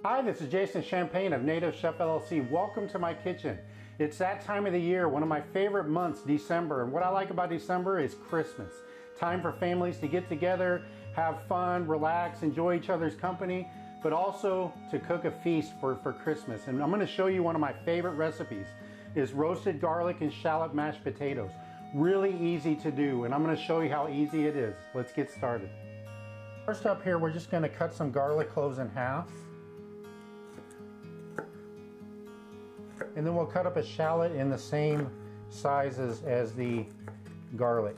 Hi, this is Jason Champagne of Native Chef LLC. Welcome to my kitchen. It's that time of the year, one of my favorite months, December. And what I like about December is Christmas. Time for families to get together, have fun, relax, enjoy each other's company, but also to cook a feast for Christmas. And I'm going to show you one of my favorite recipes is roasted garlic and shallot mashed potatoes. Really easy to do, and I'm going to show you how easy it is. Let's get started. First up here, we're just going to cut some garlic cloves in half. And then we'll cut up a shallot in the same sizes as the garlic.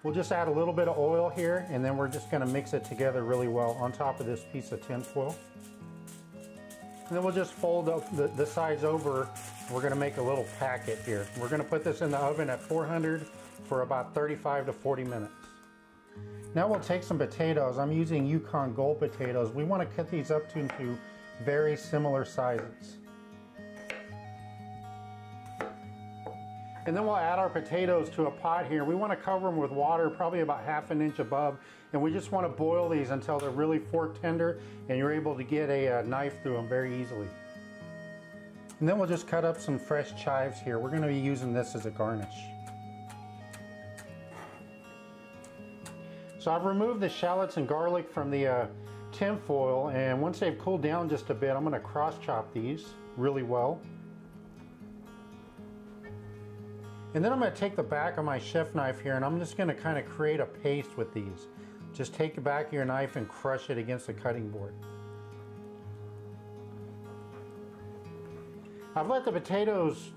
We'll just add a little bit of oil here, and then we're just going to mix it together really well on top of this piece of tin foil. And then we'll just fold up the sides over. We're going to make a little packet here. We're going to put this in the oven at 400 for about 35 to 40 minutes. Now we'll take some potatoes. I'm using Yukon Gold potatoes. We want to cut these up into very similar sizes. And then we'll add our potatoes to a pot here. We want to cover them with water, probably about ½ an inch above, and we just want to boil these until they're really fork tender and you're able to get a knife through them very easily. And then we'll just cut up some fresh chives here. We're going to be using this as a garnish. So I've removed the shallots and garlic from the tin foil, and once they've cooled down just a bit, I'm going to cross chop these really well. And then I'm going to take the back of my chef knife here, and I'm just going to kind of create a paste with these. Just take the back of your knife and crush it against the cutting board. I've let the potatoes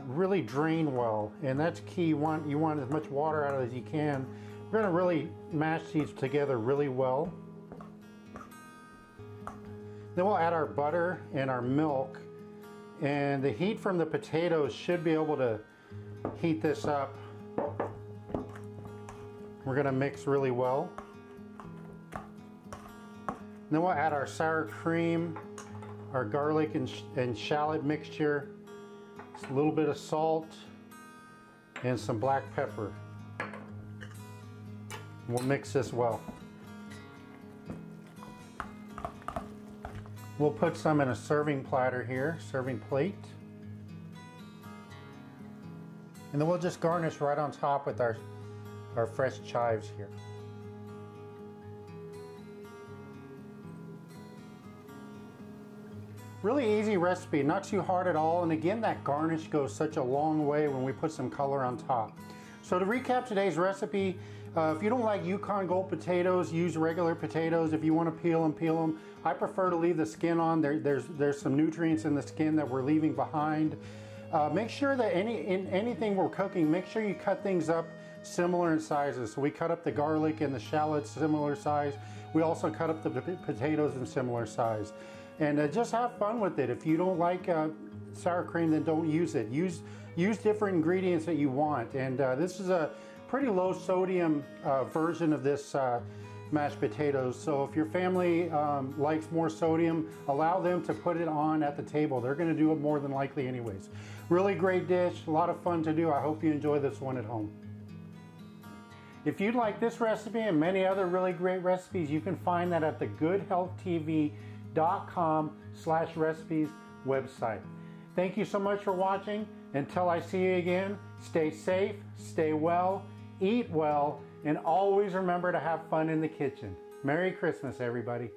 really drain well, and that's key. You want as much water out of it as you can. We're going to really mash these together really well. Then we'll add our butter and our milk, and the heat from the potatoes should be able to heat this up. We're going to mix really well. Then we'll add our sour cream, our garlic and shallot mixture, a little bit of salt, and some black pepper. We'll mix this well. We'll put some in a serving platter here, serving plate. And then we'll just garnish right on top with our fresh chives here. Really easy recipe, not too hard at all. And again, that garnish goes such a long way when we put some color on top. So to recap today's recipe, if you don't like Yukon Gold potatoes, use regular potatoes. If you want to peel them, peel them. I prefer to leave the skin on. There's some nutrients in the skin that we're leaving behind. Make sure that anything we're cooking, make sure you cut things up similar in sizes. So we cut up the garlic and the shallots similar size. We also cut up the potatoes in similar size. And just have fun with it. If you don't like sour cream, then don't use it. Use different ingredients that you want. And this is a pretty low sodium version of this mashed potatoes. So if your family likes more sodium, allow them to put it on at the table. They're going to do it more than likely anyways. Really great dish, a lot of fun to do. I hope you enjoy this one at home. If you'd like this recipe and many other really great recipes, you can find that at the goodhealthtv.com/recipes website. Thank you so much for watching. Until I see you again, stay safe, stay well, eat well, and always remember to have fun in the kitchen. Merry Christmas, everybody.